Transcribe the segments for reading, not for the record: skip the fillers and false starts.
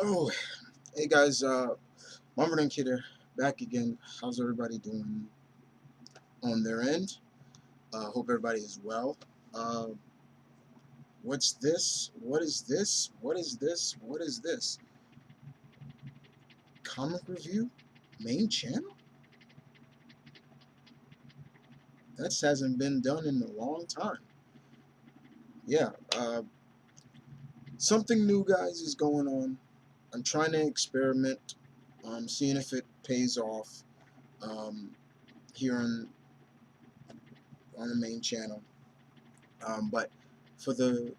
Oh, hey guys, Mummer and Kidder back again. How's everybody doing on their end? Hope everybody is well. Uh, what's this? What is this? What is this? What is this? Comic review? Main channel? That hasn't been done in a long time. Yeah, something new, guys, is going on. I'm trying to experiment, seeing if it pays off um, here on the main channel. But for the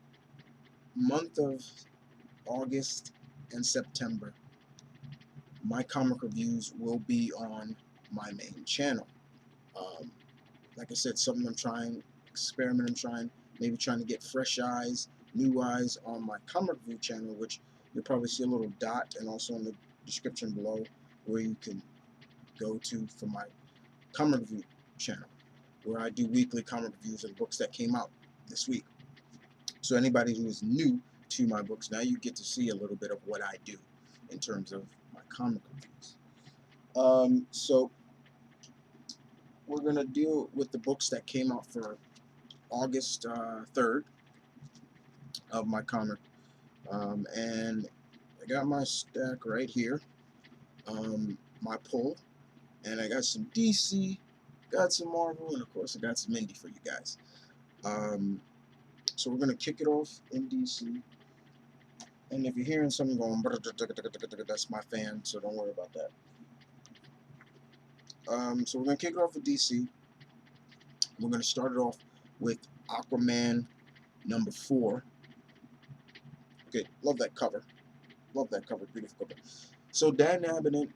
month of August and September, my comic reviews will be on my main channel. Um, like I said, something I'm trying, experiment I'm trying, maybe trying to get fresh eyes, new eyes on my comic review channel, which you'll probably see a little dot and also in the description below where you can go to for my comic review channel, where I do weekly comic reviews of the books that came out this week. So anybody who is new to my books, now you get to see a little bit of what I do in terms of my comic reviews. So we're gonna deal with the books that came out for August 3rd of my comic, and I got my stack right here, my pull, and I got some DC, got some Marvel, and of course I got some indie for you guys. Um, so we're gonna kick it off in DC. And if you're hearing something going, that's my fan, so don't worry about that. So we're going to kick it off with DC. We're going to start it off with Aquaman #4. Okay, love that cover. Love that cover. Beautiful cover. So Dan Abnett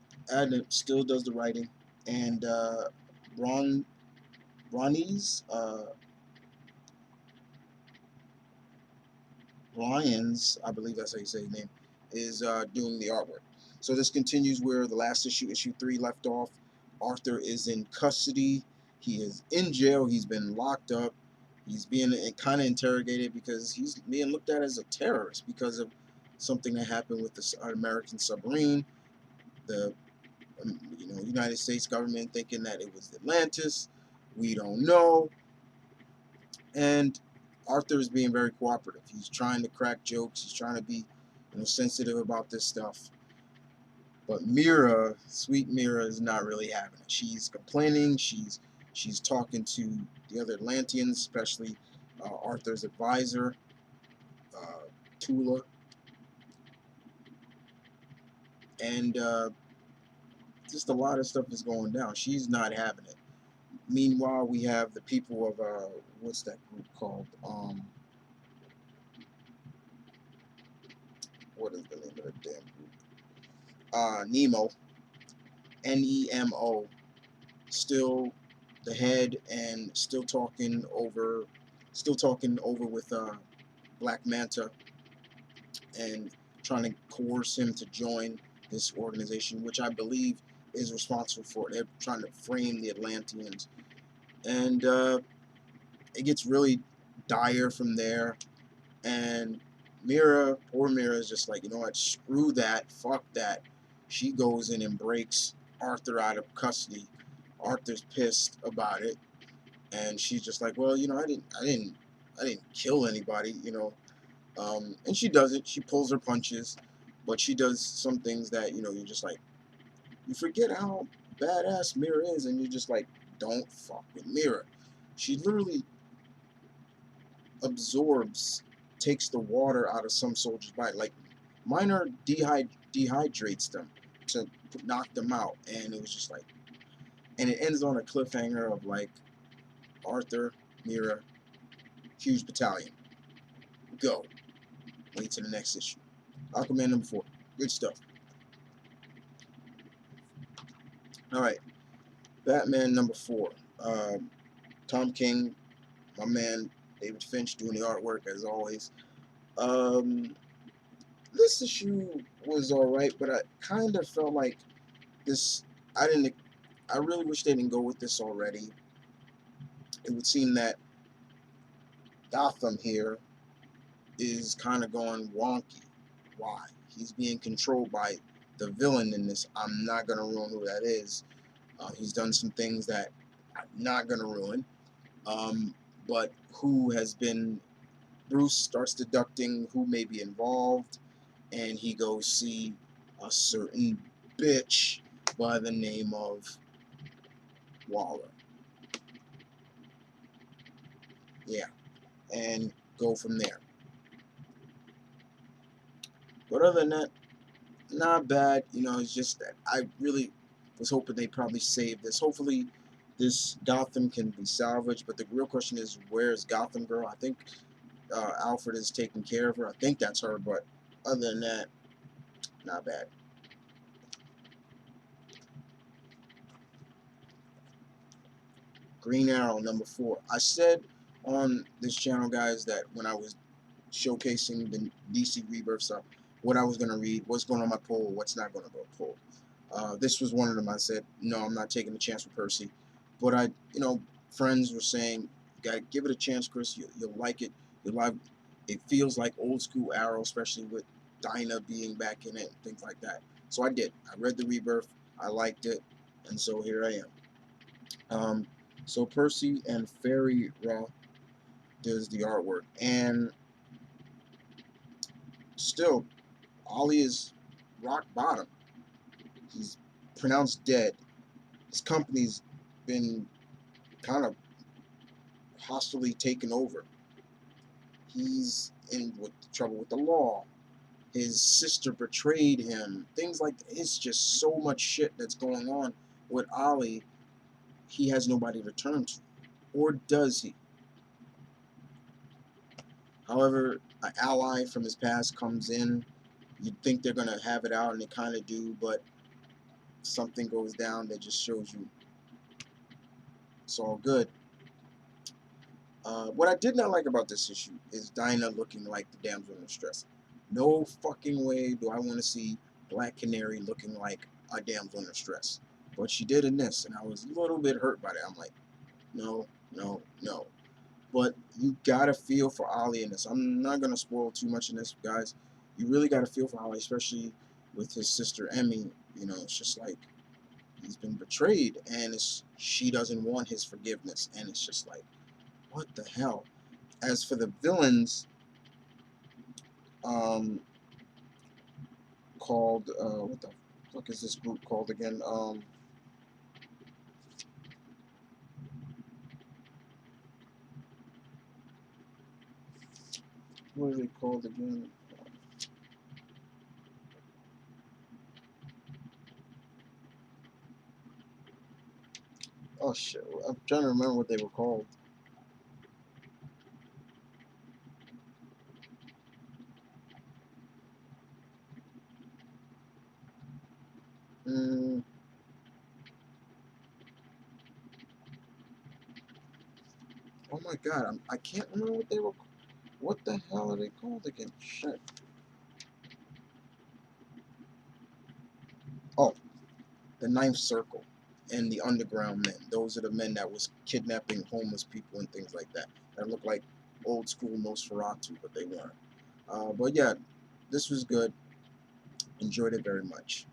still does the writing. And Ronnie's, Lyons, I believe that's how you say his name, is doing the artwork. So this continues where the last issue 3, left off. Arthur is in custody. He is in jail. He's been locked up. He's being kind of interrogated because he's being looked at as a terrorist because of something that happened with the American submarine. The United States government thinking that it was Atlantis. We don't know. And Arthur is being very cooperative. He's trying to crack jokes. He's trying to be, sensitive about this stuff. But Mira, sweet Mira, is not really having it. She's complaining. She's talking to the other Atlanteans, especially Arthur's advisor, Tula, and just a lot of stuff is going down. She's not having it. Meanwhile, we have the people of what's that group called? What is the name of the damn group? Nemo, Nemo, still the head and still talking over with Black Manta and trying to coerce him to join this organization, which I believe is responsible for it. They're trying to frame the Atlanteans, and it gets really dire from there. And Mira, poor Mira, is just like, you know what, screw that, fuck that. She goes in and breaks Arthur out of custody. Arthur's pissed about it, and she's just like, well, I didn't kill anybody, and she does it. She pulls her punches, but she does some things that you're just like, you forget how badass Mira is, and you're just like, don't fuck with Mira. She literally absorbs, takes the water out of some soldiers' body. Like, minor dehydrates them to knock them out, and it was just like, and it ends on a cliffhanger of like, Arthur, Mira, huge battalion, go. Wait to the next issue. Aquaman #4, good stuff. All right, Batman #4. Tom King, my man, David Finch doing the artwork as always. Um, this issue was all right, but I kind of felt like this. I didn't. I really wish they didn't go with this already. It would seem that Gotham here is kind of going wonky. Why? he's being controlled by the villain in this. I'm not gonna ruin who that is. He's done some things that I'm not gonna ruin. But who has been Bruce starts deducting who may be involved, and he goes see a certain bitch by the name of Waller. Yeah, and go from there. But other than that, not bad. It's just that I really was hoping they probably save this. Hopefully, this Gotham can be salvaged. But the real question is, where's Gotham Girl? I think Alfred is taking care of her. I think that's her. But other than that, not bad. Green Arrow #4. I said on this channel, guys, that when I was showcasing the DC Rebirth stuff, what I was going to read, what's going on my poll, what's not going to go poll. This was one of them. I said, no, I'm not taking a chance with Percy. But friends were saying, gotta give it a chance, Chris. You'll like it. You'll like it. Feels like old school Arrow, especially with Dinah being back in it, things like that. So I did. I read the Rebirth. I liked it, and so here I am. So Percy and Fairy Raw does the artwork, and still, Ollie is rock bottom. He's pronounced dead. His company's been kind of hostily taken over. He's in with trouble with the law. His sister betrayed him. Things like that. It's just so much shit that's going on with Ollie. He has nobody to turn to, or does he? However, an ally from his past comes in. You'd think they're gonna have it out, and they kind of do, but something goes down that just shows you it's all good. What I did not like about this issue is Dinah looking like the damsel in distress. No fucking way do I want to see Black Canary looking like a damsel in distress. But she did in this, and I was a little bit hurt by that. I'm like, no, no, no. But you gotta feel for Ollie in this. I'm not gonna spoil too much in this, guys. You really gotta feel for Ollie, especially with his sister Emmy. It's just like he's been betrayed, and she doesn't want his forgiveness, and it's just like, what the hell? As for the villains, called what the fuck is this group called again? What are they called again? Oh shit! I'm trying to remember what they were called. Mm, oh my god! I can't remember what they were. What the hell are they called again? Shit. Oh, the Ninth Circle and the Underground Men. Those are the men that was kidnapping homeless people and things like that. That look like old school Nosferatu, but they weren't. But yeah, this was good. Enjoyed it very much.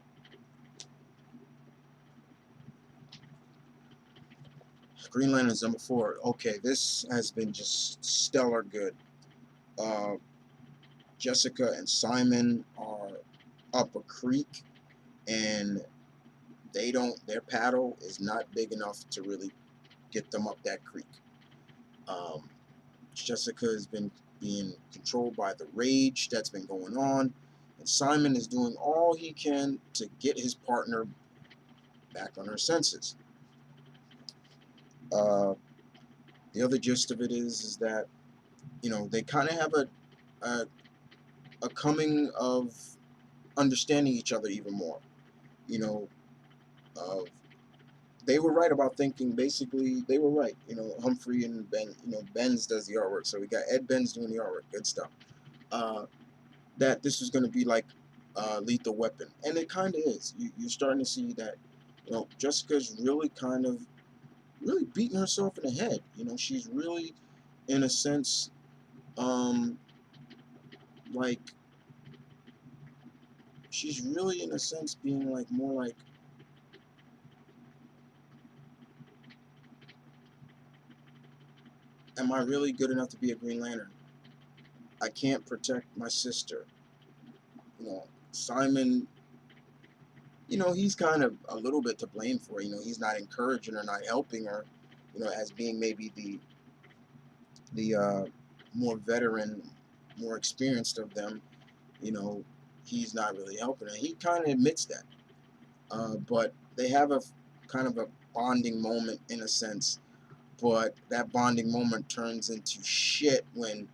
Green Lantern's #4. Okay, this has been just stellar good. Uh, Jessica and Simon are up a creek, and their paddle is not big enough to really get them up that creek. Um, Jessica has been being controlled by the rage that's been going on, and Simon is doing all he can to get his partner back on her senses. Uh, the other gist of it is that they kind of have a a coming of understanding each other even more. You know, uh, they were right about thinking. Basically, they were right. Humphrey and Ben. Benz does the artwork, so we got Ed Benz doing the artwork. Good stuff. That this was going to be like Lethal Weapon, and it kind of is. You're starting to see that. Jessica's really kind of really beating herself in the head. She's really, in a sense, like she's really, in a sense, being like more like, am I really good enough to be a Green Lantern? I can't protect my sister. You know, Simon, he's kind of a little bit to blame for it. He's not encouraging her, not helping her, as being maybe the more veteran, more experienced of them. You know, he's not really helping her. He kind of admits that. But they have a kind of a bonding moment in a sense, but that bonding moment turns into shit when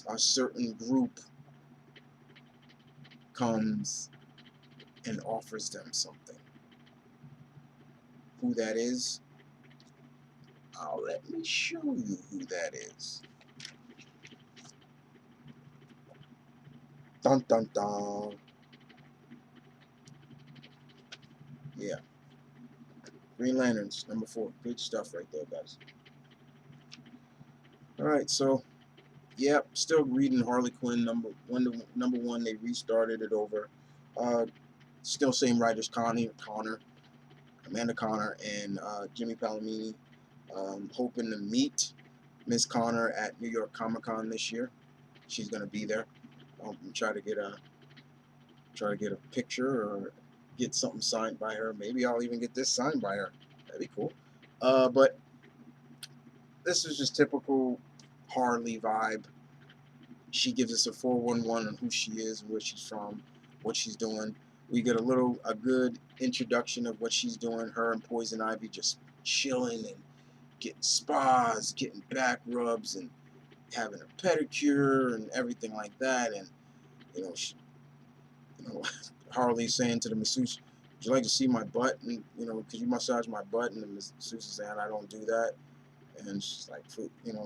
a certain group comes and offers them something. Who that is? Let me show you who that is. Dun dun dun. Yeah. Green Lanterns, number 4. Good stuff right there, guys. Alright, so yep, still reading Harley Quinn number one. They restarted it over. Still same writers, Amanda Connor, and Jimmy Palomini. Hoping to meet Miss Connor at New York Comic Con this year. She's gonna be there. Try to get a picture or get something signed by her. Maybe I'll even get this signed by her. That'd be cool. But this is just typical Harley vibe. She gives us a 411 on who she is, where she's from, what she's doing. We get a good introduction of what she's doing. Her and Poison Ivy just chilling and getting spas, getting back rubs, and having a pedicure and everything like that. And she, Harley saying to the masseuse, "Would you like to see my butt? And could you massage my butt?" And the masseuse is saying, "I don't do that." And she's like,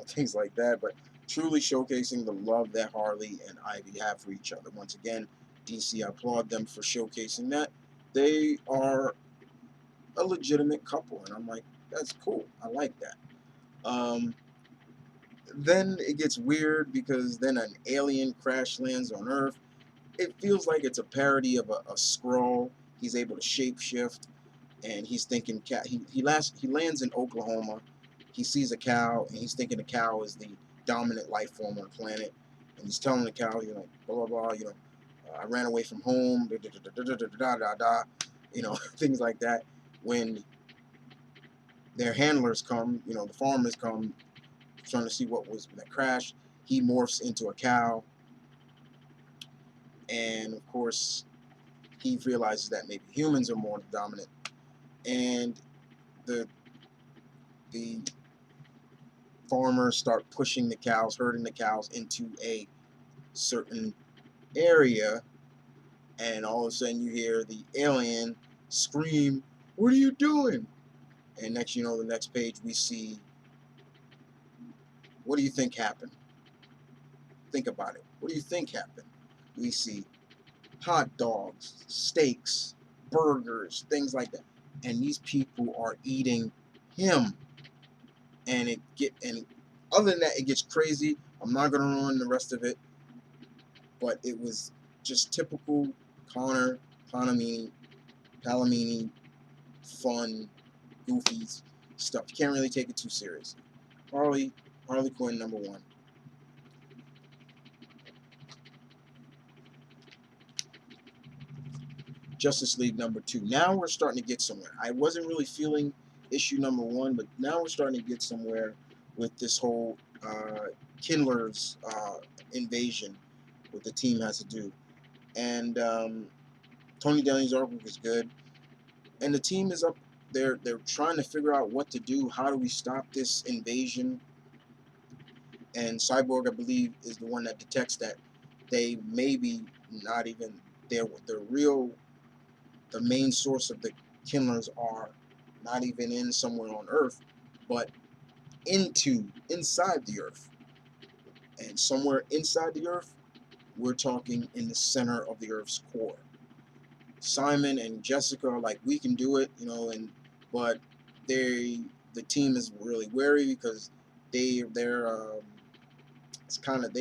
things like that. But truly showcasing the love that Harley and Ivy have for each other. Once again, DC, I applaud them for showcasing that. They are a legitimate couple, and I'm like, that's cool. I like that. Then it gets weird because then an alien crash lands on Earth. It feels like it's a parody of a Skrull. He's able to shapeshift, and he's thinking he lands in Oklahoma. He sees a cow, and he's thinking the cow is the dominant life form on the planet, and he's telling the cow, blah blah blah, I ran away from home, da da da da da da da da, things like that. When their handlers come, the farmers come, trying to see what was that crash, he morphs into a cow, and of course, he realizes that maybe humans are more dominant, and the the farmers start pushing the cows, herding the cows into a certain area, and all of a sudden you hear the alien scream, "What are you doing?" And next, the next page we see, what do you think happened? Think about it. What do you think happened? We see hot dogs, steaks, burgers, things like that, and these people are eating him. And other than that, it gets crazy. I'm not gonna ruin the rest of it, but it was just typical Connor, Palomini, fun, goofy stuff. You can't really take it too seriously. Harley Quinn number 1. Justice League number 2. Now we're starting to get somewhere. I wasn't really feeling issue number 1, but now we're starting to get somewhere with this whole Kindler's invasion, what the team has to do. And Tony Delling's artwork is good, and the team is up. They're trying to figure out what to do. How do we stop this invasion? And Cyborg, I believe, is the one that detects that they maybe not even the main source of the Kindlers are not even in somewhere on Earth, but inside the Earth. And somewhere inside the Earth, we're talking in the center of the Earth's core. Simon and Jessica are like, we can do it, but the team is really wary because they've been kind of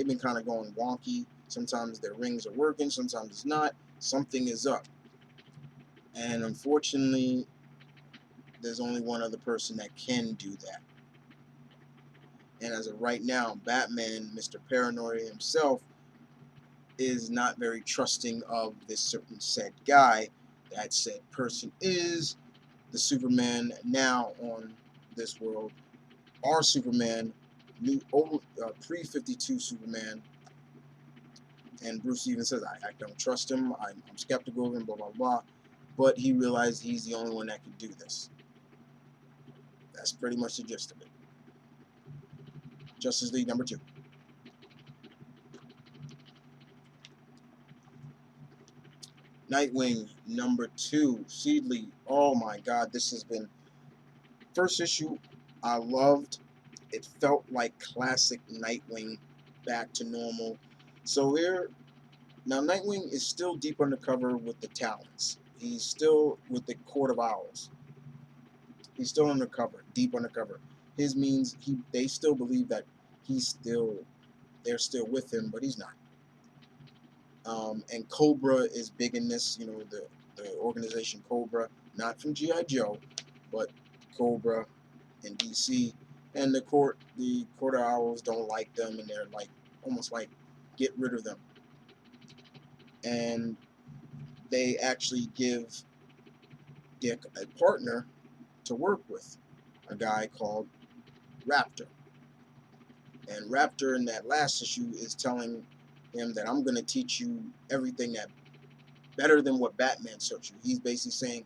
going wonky. Sometimes their rings are working, sometimes it's not. something is up. And unfortunately, there's only one other person that can do that. And as of right now, Batman, Mr. Paranoia himself, is not very trusting of this certain said guy. That said person is the Superman now on this world. Our Superman, new old pre-52 Superman. And Bruce even says, I don't trust him. I'm skeptical of him, blah, blah, blah. But he realized he's the only one that can do this. That's pretty much the gist of it. Justice League number 2. Nightwing number 2. Seedley. Oh my god, this has been... First issue, I loved. It felt like classic Nightwing, back to normal. So here, now Nightwing is still deep undercover with the Talons. He's still with the Court of Owls. He's still undercover, deep undercover. His means they still believe that they're still with him, but he's not. And Cobra is big in this, the organization Cobra, not from G.I. Joe, but Cobra in DC. And the court of owls don't like them, and they're like almost like get rid of them. And they actually give Dick a partner to work with, a guy called Raptor. And Raptor in that last issue is telling him that I'm going to teach you everything that better than what Batman taught you. He's basically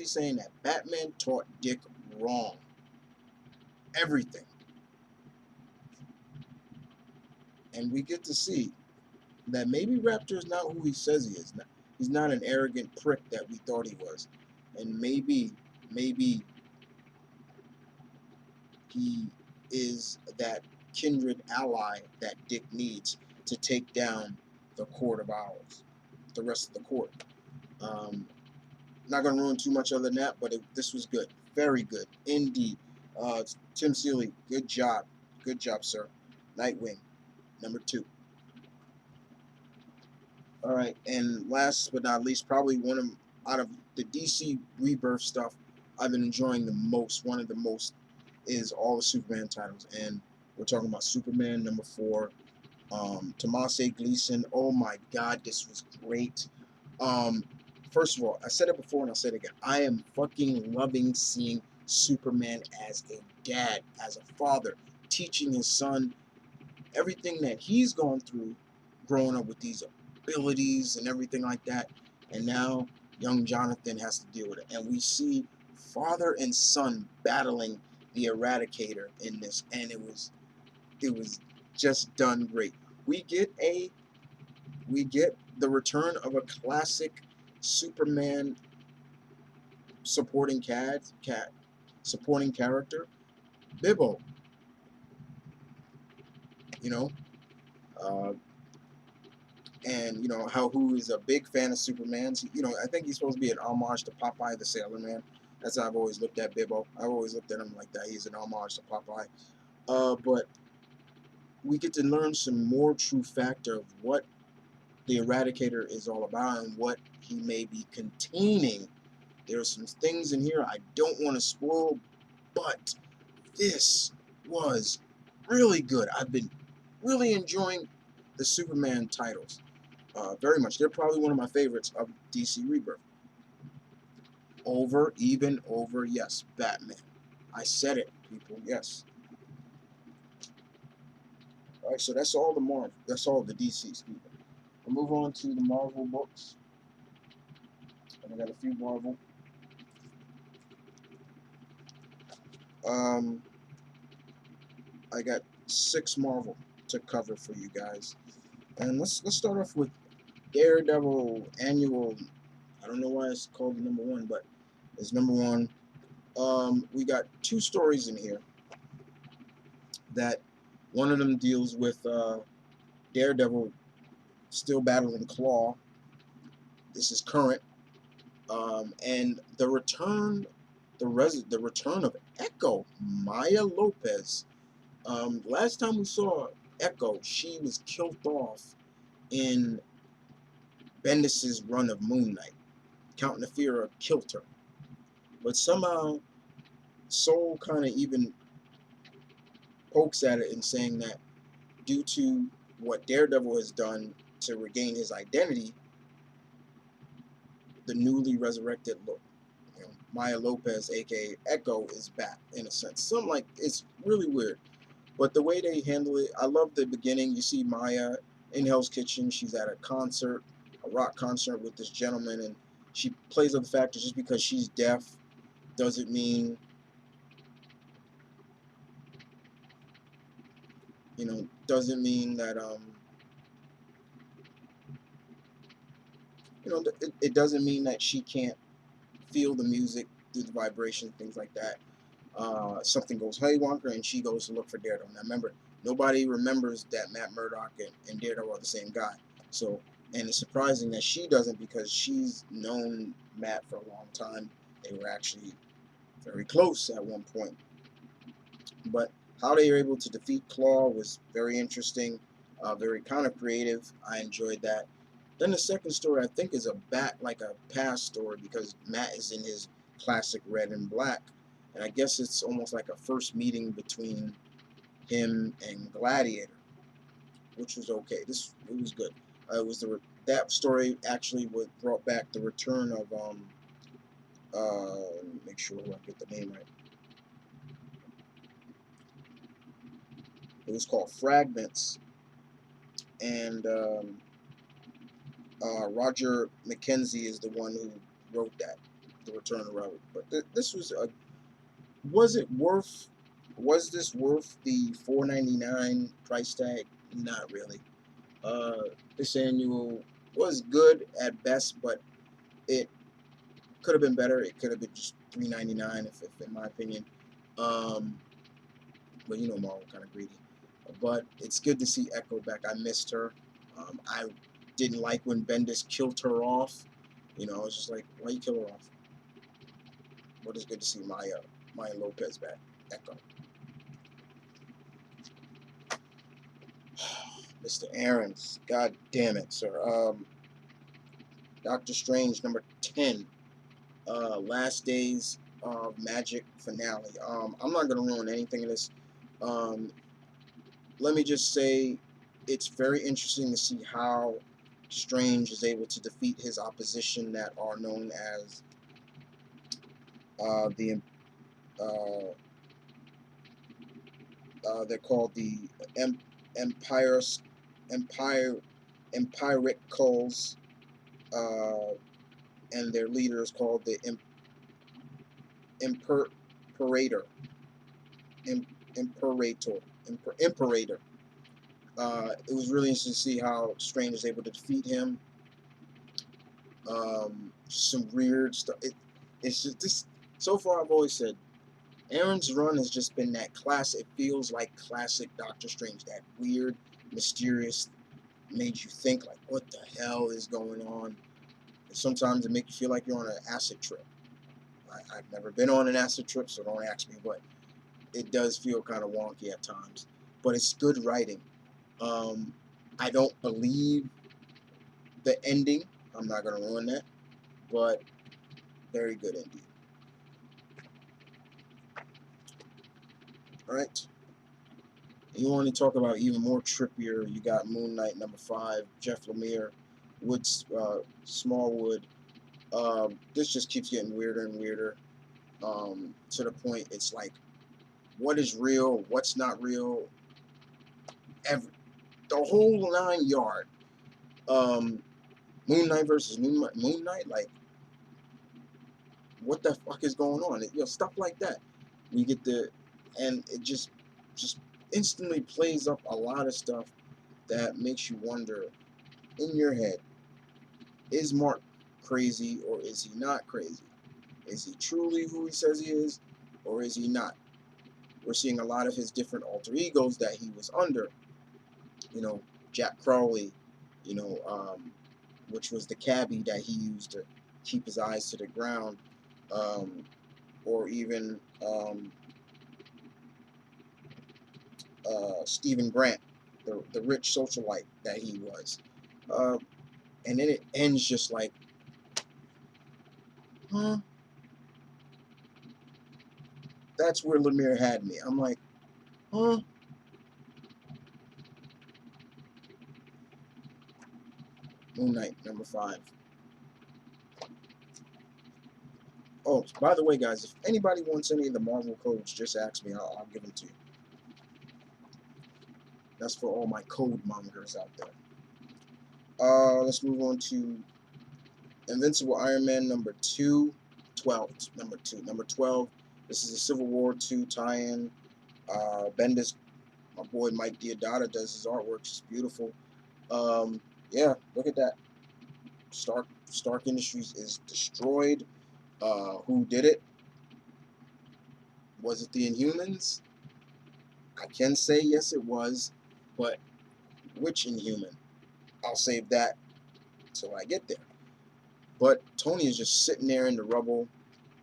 saying that Batman taught Dick wrong. Everything. And we get to see that maybe Raptor is not who he says he is. He's not an arrogant prick that we thought he was. And maybe he is that kindred ally that Dick needs to take down the Court of Owls, the rest of the court. Not going to ruin too much other than that, but this was good. Very good indeed. Tim Seeley, good job. Good job, sir. Nightwing, number 2. All right, and last but not least, probably out of the DC Rebirth stuff I've been enjoying the most, one of the most, is all the Superman titles. And we're talking about Superman number 4, Tomase Gleason. Oh my God, this was great. First of all, I said it before and I'll say it again. I am fucking loving seeing Superman as a dad, as a father, teaching his son everything that he's gone through growing up with these abilities and everything like that. And now young Jonathan has to deal with it. And we see father and son battling the Eradicator in this, and it was just done great. We get the return of a classic Superman supporting character, Bibbo. Uh, and who is a big fan of Superman's. I think he's supposed to be an homage to Popeye the Sailor Man. That's how I've always looked at Bibbo. I've always looked at him like that. He's an homage to Popeye. But we get to learn some more true factor of what the Eradicator is all about and what he may be containing. There are some things in here I don't want to spoil, but this was really good. I've been really enjoying the Superman titles very much. They're probably one of my favorites of DC Rebirth. Over, yes, Batman. I said it, people, yes. Alright, so that's all the Marvel. That's all the DC, people. We'll move on to the Marvel books. And I got a few Marvel. I got 6 Marvel to cover for you guys. And let's start off with Daredevil Annual. I don't know why it's called number 1, but it's number 1. We got 2 stories in here. That one of them deals with Daredevil still battling Claw. This is current. And the return of Echo, Maya Lopez. Last time we saw Echo, she was killed off in Bendis's run of Moon Knight. Count Nephira killed her. But somehow, Soul kind of even pokes at it in saying that due to what Daredevil has done to regain his identity, the newly resurrected Maya Lopez, aka Echo, is back in a sense. Something like it's really weird, but the way they handle it, I love the beginning. You see Maya in Hell's Kitchen. She's at a concert, a rock concert with this gentleman, and she plays up the fact that just because she's deaf doesn't mean that it doesn't mean that she can't feel the music through the vibration, things like that. Something goes haywire and she goes to look for Daredevil. Now remember, nobody remembers that Matt Murdock and Daredevil are the same guy. So, and it's surprising that she doesn't, because she's known Matt for a long time. They were actually very close at one point. But how they were able to defeat Claw was very interesting, very kind of creative. I enjoyed that. Then the second story, I think, is a past story, because Matt is in his classic red and black, and I guess it's almost like a first meeting between him and Gladiator, which was okay. It was good. It was that story actually brought back the return of let me make sure I get the name right. It was called Fragments, and Roger McKenzie is the one who wrote that, The Return of Robert. But this was a was this worth the $4.99 price tag? Not really. This annual was good at best, but it could have been better. It could have been just $3.99, if in my opinion. But Marvel kind of greedy. But it's good to see Echo back. I missed her. I didn't like when Bendis killed her off. I was just like, why you kill her off? But it's good to see Maya Lopez back. Echo. Mr. Aarons, God damn it, sir. Doctor Strange number 10. Last Days of Magic finale. I'm not gonna ruin anything in this. Um, Let me just say, it's very interesting to see how Strange is able to defeat his opposition that are known as the they're called the Empire Empire Empiricals, and their leader is called the Imperator. Imperator. Imperator. It was really interesting to see how Strange is able to defeat him. Some weird stuff. It's just this. So far, I've always said Aaron's run has just been that classic. It feels like classic Doctor Strange. That weird, mysterious, made you think like, what the hell is going on? And sometimes it makes you feel like you're on an acid trip. I've never been on an acid trip, so don't ask me, but it does feel kind of wonky at times. But it's good writing. I don't believe the ending. I'm not going to ruin that, but very good indeed. All right. You want to talk about even more trippier? You got Moon Knight number 5, Jeff Lemire, Smallwood. This just keeps getting weirder and weirder. To the point, it's like, what is real? What's not real? The whole 9 yard. Moon Knight versus Moon Knight. Like, what the fuck is going on? Stuff like that. We get and it just instantly plays up a lot of stuff that makes you wonder in your head, is Mark crazy or is he not crazy? Is he truly who he says he is, or is he not? We're seeing a lot of his different alter egos that he was under. Jack Crowley, which was the cabbie that he used to keep his eyes to the ground, or even Stephen Grant, the rich socialite that he was. and then it ends just like, huh? That's where Lemire had me. I'm like, huh? Moon Knight, number 5. Oh, by the way, guys, if anybody wants any of the Marvel codes, just ask me. I'll give them to you. That's for all my code mongers out there. Let's move on to Invincible Iron Man number 2, 12. Number 2. Number 12. This is a Civil War 2 tie-in. Bendis, my boy Mike Deodato does his artwork. It's beautiful. Yeah, look at that. Stark Industries is destroyed. Who did it? Was it the Inhumans? I can say yes, it was, but which Inhuman? I'll save that till I get there. But Tony is just sitting there in the rubble.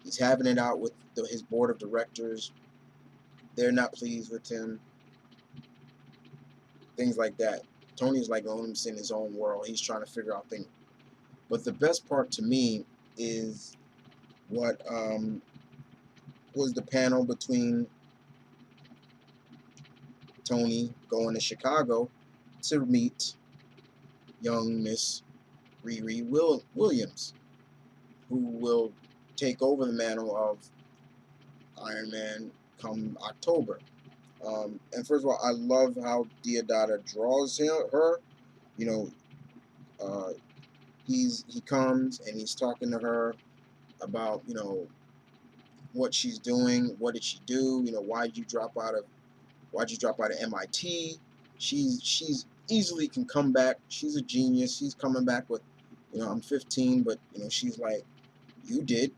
He's having it out with his board of directors. They're not pleased with him. Things like that. Tony's like owns in his own world. He's trying to figure out things. But the best part to me is what was the panel between Tony going to Chicago to meet young Miss Riri Williams, who will take over the mantle of Iron Man come October. And first of all, I love how Deodato draws her. You know, uh, he comes and he's talking to her about what she's doing. What did she do? Why'd you drop out of MIT? She's easily can come back. She's a genius. She's coming back with, I'm 15, but she's like, you did.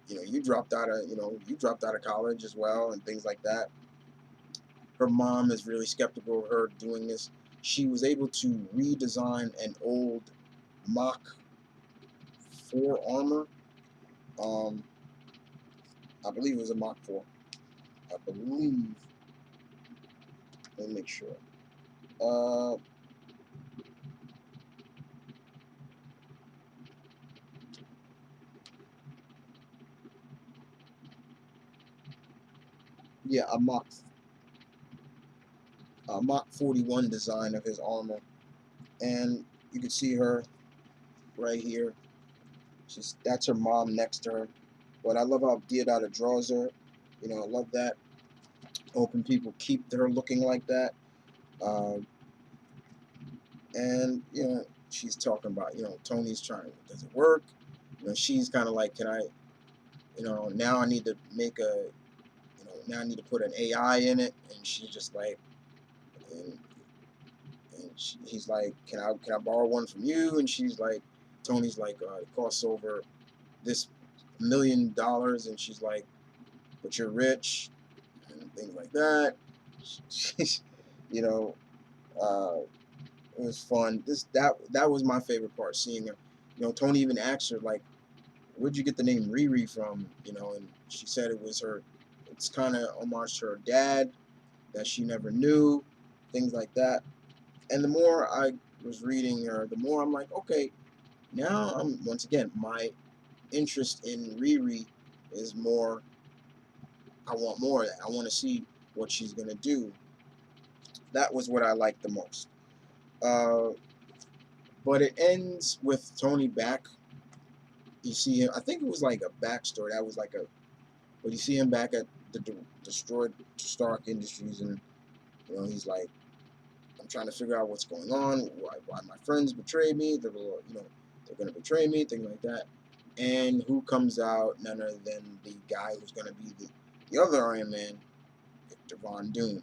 You dropped out of college as well and things like that. Her mom is really skeptical of her doing this. She was able to redesign an old Mach 4 armor. Um, I believe it was a Mach 4. I believe. Let me make sure. Uh, yeah, a Mach 41 design of his armor, and you can see her right here. That's her mom next to her. But I love how Deodato draws her. I love that. Hoping people keep her looking like that. Um, and she's talking about Tony's trying. Does it work? She's kind of like, can I? Now I need to make a. Now I need to put an AI in it, and she's just like, and, he's like, can I borrow one from you? And she's like, Tony's like, it costs over this $1 million, and she's like, but you're rich, and things like that. She's, you know, uh, it was fun. That was my favorite part, seeing her. Tony even asked her like, "Where'd you get the name Riri from?" And she said it was her. It's kind of homage to her dad that she never knew, things like that. And the more I was reading her, the more I'm like, okay, now I'm once again my interest in Riri is more. I want more of that. I want to see what she's gonna do. That was what I liked the most. Uh, but it ends with Tony back. You see him. I think it was like a backstory. That was like a. But you see him back at the destroyed Stark Industries, and he's like, I'm trying to figure out what's going on. Why my friends betrayed me? They're gonna betray me. Things like that. And who comes out? None other than the guy who's gonna be the other Iron Man, Victor Von Doom.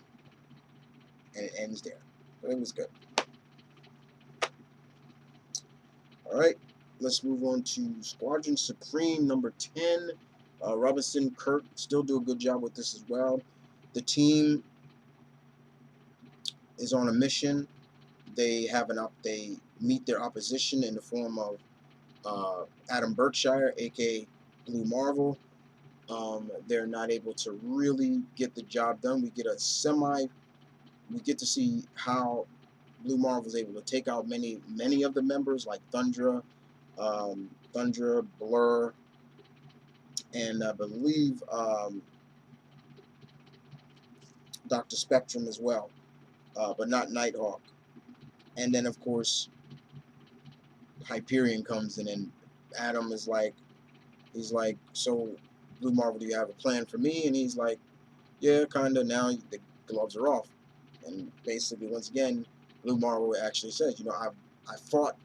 And it ends there. But it was good. All right, let's move on to Squadron Supreme number 10. Robinson, Kirk still do a good job with this as well. The team is on a mission. They meet their opposition in the form of Adam Berkshire, aka Blue Marvel. They're not able to really get the job done. We get to see how Blue Marvel was able to take out many of the members like Thundra, Blur, and I believe Dr. Spectrum as well, but not Nighthawk. And then of course Hyperion comes in, and Adam is like, he's like, so Blue Marvel, do you have a plan for me? And he's like, yeah, kinda. Now the gloves are off, and basically once again, Blue Marvel actually says, I fought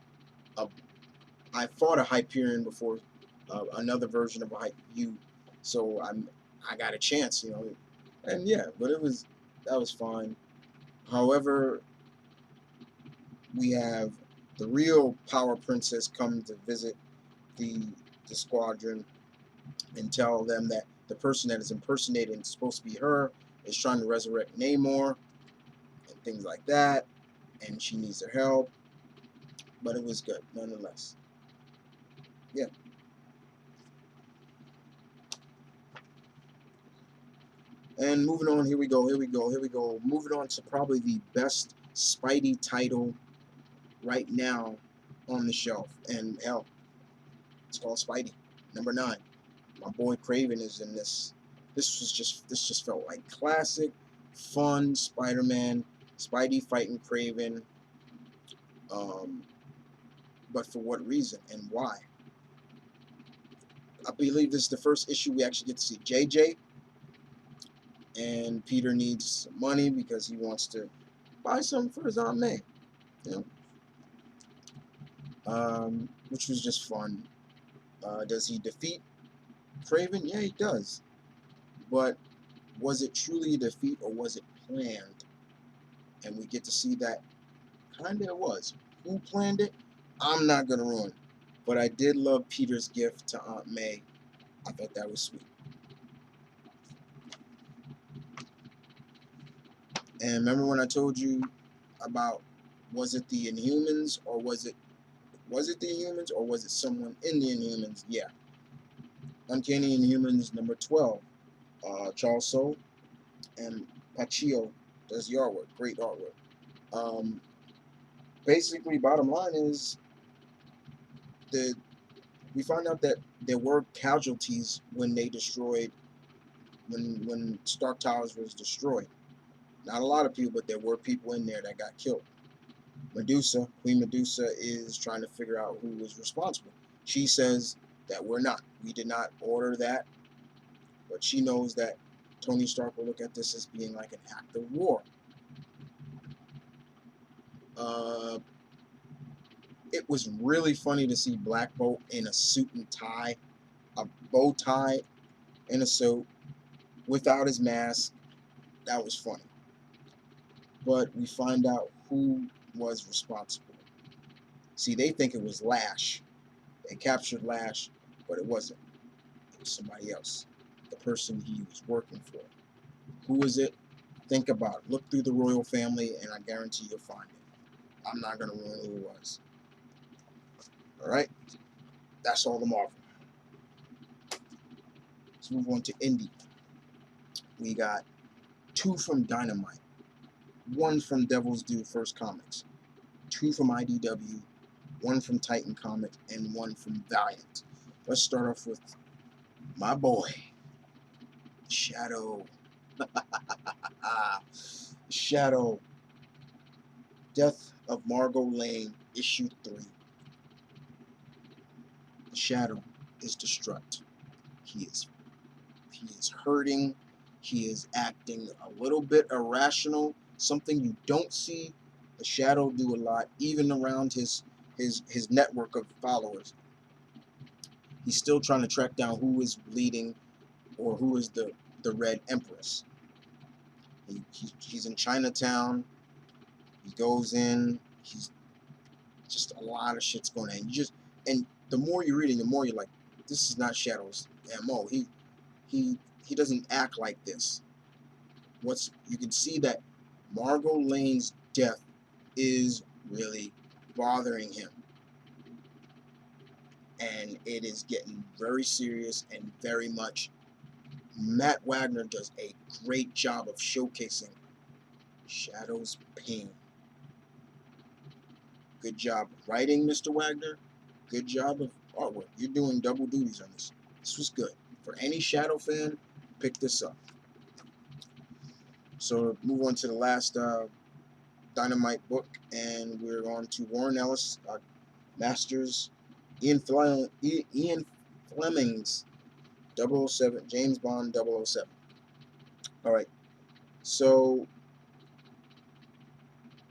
a I fought a Hyperion before, another version of you, so I got a chance, and yeah, but that was fine. However, we have the real Power Princess come to visit the the squadron and tell them that the person that is impersonating supposed to be her is trying to resurrect Namor and things like that, and she needs their help. But it was good nonetheless. Yeah. And moving on, here we go. Moving on to probably the best Spidey title right now on the shelf. And hell, it's called Spidey, number 9. My boy Craven is in this. This just felt like classic, fun Spider-Man, Spidey fighting Craven. But for what reason and why? I believe this is the first issue we actually get to see JJ, and Peter needs some money because he wants to buy something for his Aunt May, you which was just fun. Does he defeat Craven? Yeah, he does. But was it truly a defeat or was it planned? And we get to see that kind of it was. Who planned it? I'm not going to ruin. But I did love Peter's gift to Aunt May. I thought that was sweet. And remember when I told you about, was it the Inhumans or was it the Inhumans or was it someone in the Inhumans? Yeah. Uncanny Inhumans number 12. Charles Soule and Paccio does the artwork. Great artwork. Um, Basically, bottom line is the we find out that there were casualties when they destroyed when Stark Towers was destroyed. Not a lot of people, but there were people in there that got killed. Queen Medusa, is trying to figure out who was responsible. She says that we did not order that, but she knows that Tony Stark will look at this as being like an act of war. Uh, it was really funny to see Black Bolt in a suit and tie, a bow tie, and a suit without his mask. That was funny. But we find out who was responsible. See, they think it was Lash. They captured Lash, but it wasn't. It was somebody else. The person he was working for. Who is it? Think about it. Look through the royal family, and I guarantee you'll find it. I'm not going to ruin who it was. Alright? That's all the Marvel. Let's move on to Indie. We got 2 from Dynamite, 1 from Devil's Due First Comics, 2 from IDW, 1 from Titan Comics, and 1 from Valiant. Let's start off with my boy, Shadow. Shadow. Death of Margo Lane, issue 3. Shadow is distraught. He is hurting. He is acting a little bit irrational. Something you don't see the Shadow do a lot, even around his network of followers. He's still trying to track down who is leading or who is the Red Empress. He's in Chinatown. He goes in. He's just a lot of shit's going on. And the more you read it, the more you're like, this is not Shadow's MO. He doesn't act like this. You can see that Margo Lane's death is really bothering him. And it is getting very serious and very much. Matt Wagner does a great job of showcasing Shadow's pain. Good job writing, Mr. Wagner. Good job of artwork. You're doing double duties on this. This was good. For any Shadow fan, pick this up. So move on to the last Dynamite book, and we're on to Warren Ellis, Masters, Ian Fleming's 007, James Bond 007. All right, so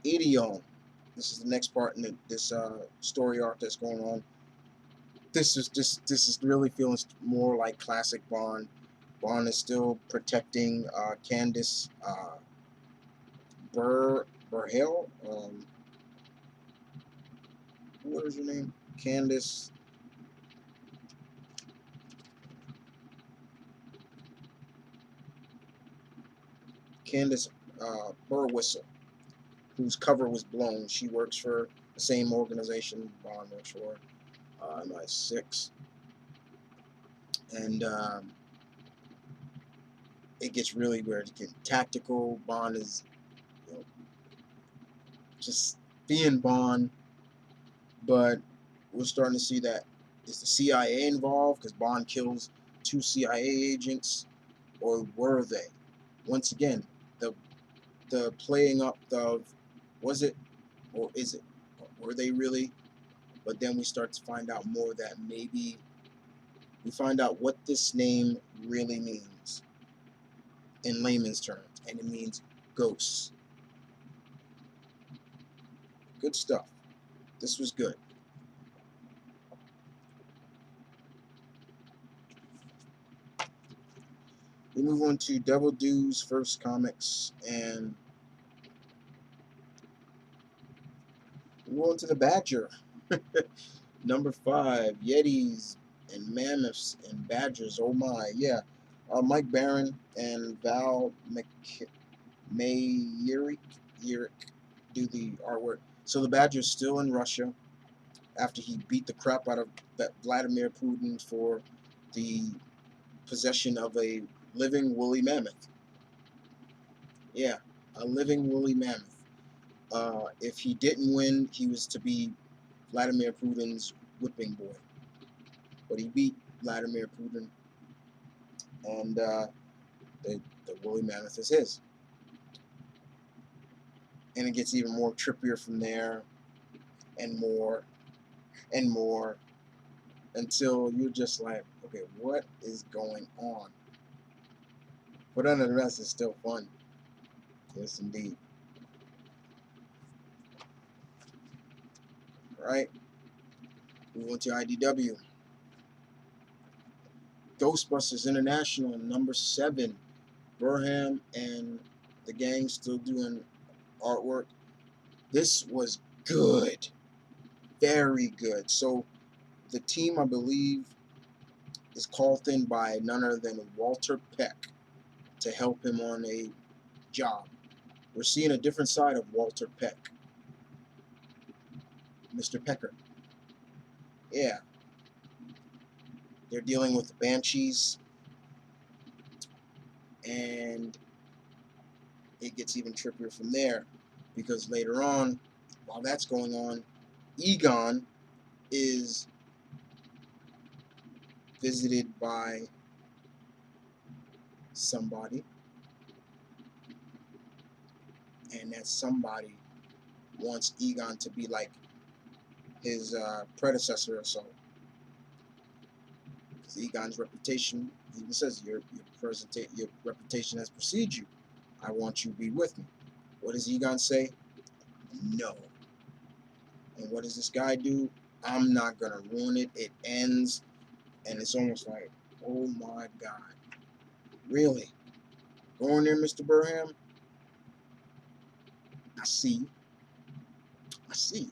Idiom. This is the next part in this story arc that's going on. This is really feeling more like classic Bond. Bond is still protecting Candice Burhell. What is her name? Candice. Candice Burwhistle, whose cover was blown. She works for the same organization Bond works for, MI6, and it gets really weird. It gets tactical. Bond is, you know, just being Bond, but we're starting to see that is the CIA involved because Bond kills 2 CIA agents, or were they? Once again, the playing up of, was it or is it? Were they really? But then we start to find out more that maybe we find out what this name really means in layman's terms, and it means ghosts. Good stuff. This was good. We move on to Devil Dew's first comics, and we go into the Badger. Number 5, Yetis and Mammoths and Badgers. Oh my, yeah. Mike Barron and Val Mayerick do the artwork. So the Badger's still in Russia after he beat the crap out of Vladimir Putin for the possession of a living woolly mammoth. Yeah, a living woolly mammoth. If he didn't win, he was to be Vladimir Putin's whipping boy. But he beat Vladimir Putin, and the woolly mammoth is his. And it gets even more trippier from there, and more, and more, until you're just like, okay, what is going on? But nonetheless, it's still fun. Yes, indeed. All right, we went to IDW. Ghostbusters International, number 7. Burham and the gang still doing artwork. This was good. Very good. So the team, I believe, is called in by none other than Walter Peck to help him on a job. We're seeing a different side of Walter Peck. Mr. Pecker. Yeah. They're dealing with the Banshees, and it gets even trippier from there, because later on, while that's going on, Egon is visited by somebody, and that somebody wants Egon to be like his predecessor or so. Because Egon's reputation, he even says, your reputation has preceded you. I want you to be with me. What does Egon say? No. And what does this guy do? I'm not going to ruin it. It ends, and it's almost like, oh my God. Really? Going there, Mr. Burham? I see. I see.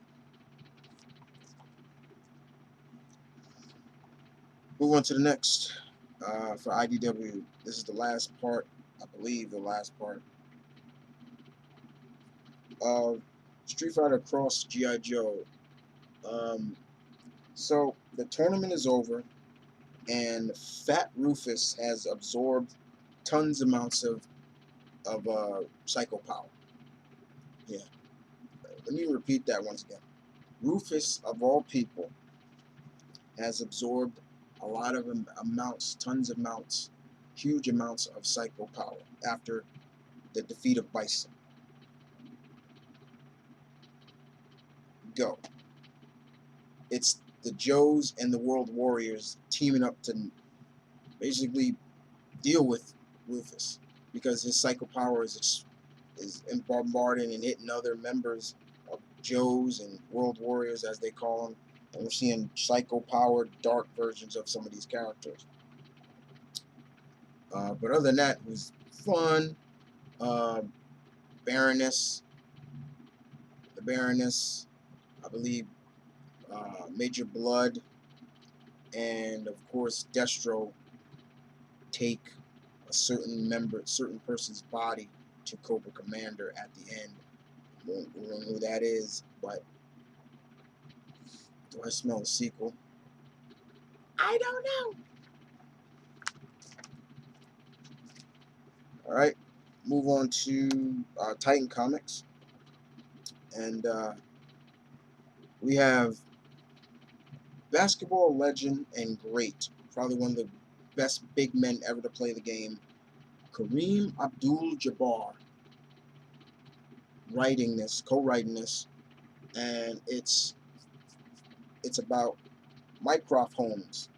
Move on to the next for IDW. This is the last part, I believe, the last part of Street Fighter Cross G.I. Joe. So the tournament is over, and Fat Rufus has absorbed tons amounts of psycho power. Yeah. Let me repeat that once again. Rufus, of all people, has absorbed a lot of tons of amounts, huge amounts of psycho power after the defeat of Bison. Go. It's the Joes and the World Warriors teaming up to basically deal with Rufus because his psycho power is bombarding and hitting other members of Joes and World Warriors, as they call them. And we're seeing psycho-powered, dark versions of some of these characters. But other than that, it was fun. Uh, Baroness, the Baroness, I believe, Major Blood, and of course Destro take a certain person's body to Cobra Commander at the end. We don't know who that is, but do I smell a sequel? I don't know. All right, move on to Titan Comics, and we have basketball legend and great, probably one of the best big men ever to play the game, Kareem Abdul-Jabbar, co-writing this, and it's about Mycroft Holmes,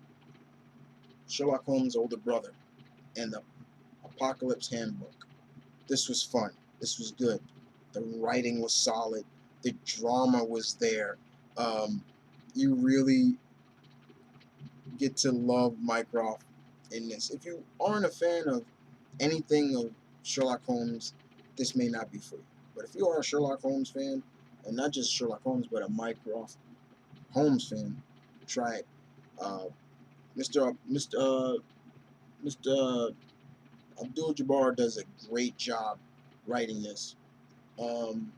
Sherlock Holmes' older brother, and the Apocalypse Handbook. This was fun. This was good. The writing was solid. The drama was there. You really get to love Mycroft in this. If you aren't a fan of anything of Sherlock Holmes, this may not be for you. But if you are a Sherlock Holmes fan, and not just Sherlock Holmes, but a Mycroft Holmes fan, try it. Mr. Abdul-Jabbar does a great job writing this. Um,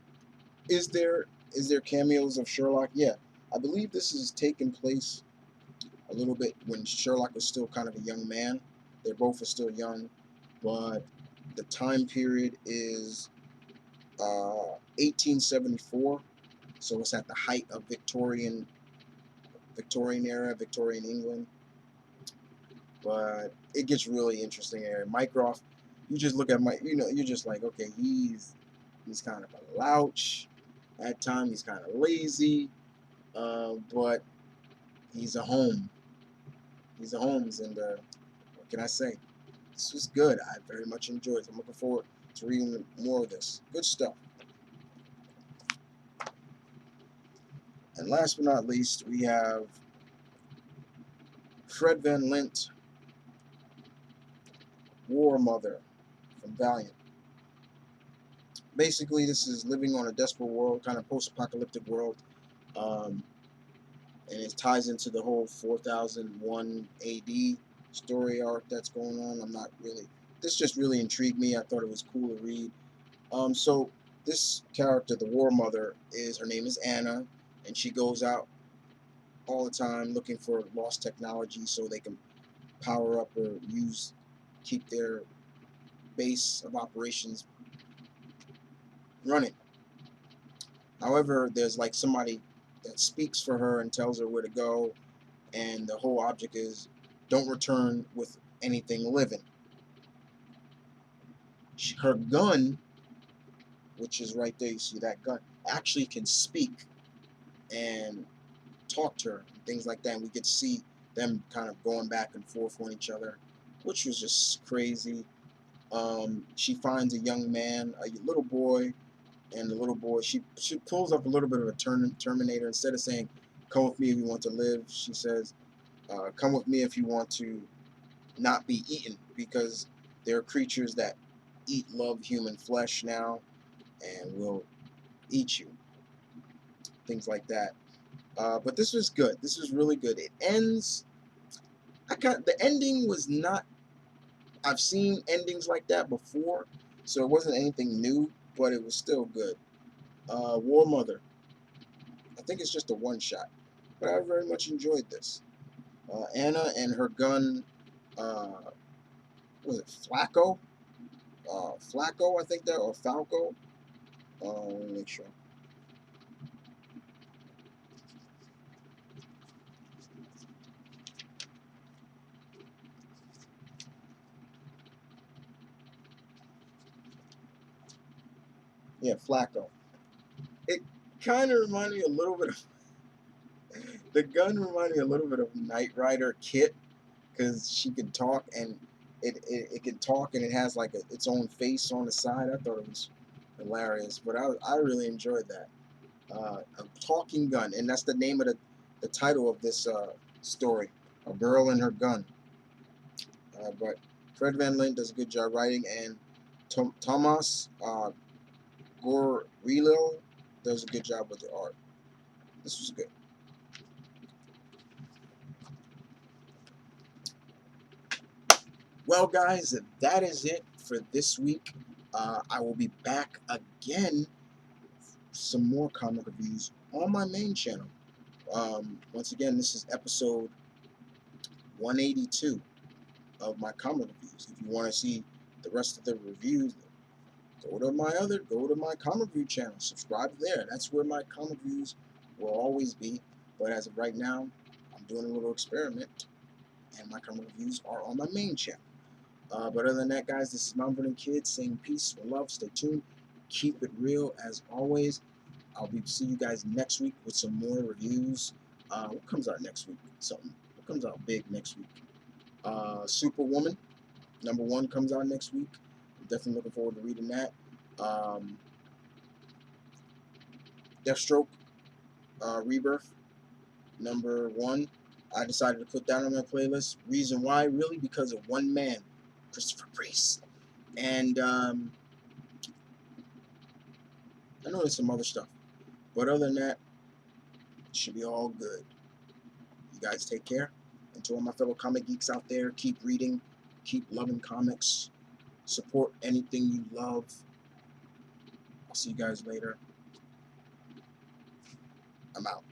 is there cameos of Sherlock? Yeah, I believe this is taking place a little bit when Sherlock was still kind of a young man. They both are still young, but the time period is 1874, so it's at the height of Victorian era, Victorian England. But it gets really interesting here. Mycroft, you just look at you're just like, okay, he's kind of a louch. At times, he's kind of lazy, but he's a home. He's a Holmes, and what can I say? This was good. I very much enjoyed it. I'm looking forward to reading more of this. Good stuff. And last but not least, we have Fred Van Lint, War Mother from Valiant. Basically, this is living on a desperate world, kind of post-apocalyptic world, and it ties into the whole 4001 AD story arc that's going on. I'm not really. This just really intrigued me. I thought it was cool to read. So this character, the War Mother, her name is Anna, and she goes out all the time looking for lost technology so they can power up or keep their base of operations running. However, there's like somebody that speaks for her and tells her where to go, and the whole object is don't return with anything living. Her gun, which is right there, you see that gun, actually can speak and talk to her and things like that. And we get to see them kind of going back and forth on each other, which was just crazy. She finds a young man, a little boy, and the little boy, she pulls up a little bit of a Terminator. Instead of saying, come with me if you want to live, she says, come with me if you want to not be eaten, because there are creatures that love human flesh now and will eat you. Things like that. But this was good. This was really good. It ends. The ending was not. I've seen endings like that before, so it wasn't anything new, but it was still good. War Mother. I think it's just a one shot, but I very much enjoyed this. Anna and her gun. Was it Flacco? Flacco, I think that, or Falco. Let me make sure. Yeah, Flacco. It kind of reminded me a little bit of the gun reminded me a little bit of Knight Rider Kit because she can talk and it can talk and it has like its own face on the side. I thought it was hilarious, but I really enjoyed that. A talking gun, and that's the name of the title of this story, A Girl and Her Gun. But Fred Van Lint does a good job writing, and Tomas Gorillo does a good job with the art. This was good. Well, guys, that is it for this week. I will be back again some more comic reviews on my main channel. Once again, this is episode 182 of my comic reviews. If you want to see the rest of the reviews, go to my comic review channel. Subscribe there. That's where my comic reviews will always be. But as of right now, I'm doing a little experiment, and my comic reviews are on my main channel. But other than that, guys, this is Mount Vernon Kid saying peace and love. Stay tuned. Keep it real as always. I'll be see you guys next week with some more reviews. What comes out next week? Something. What comes out big next week? Superwoman #1 comes out next week. I'm definitely looking forward to reading that. Deathstroke Rebirth #1. I decided to put that on my playlist. Reason why, really, because of one man, Christopher Priest. And I know there's some other stuff. But other than that, it should be all good. You guys take care. And to all my fellow comic geeks out there, keep reading, keep loving comics, support anything you love. I'll see you guys later. I'm out.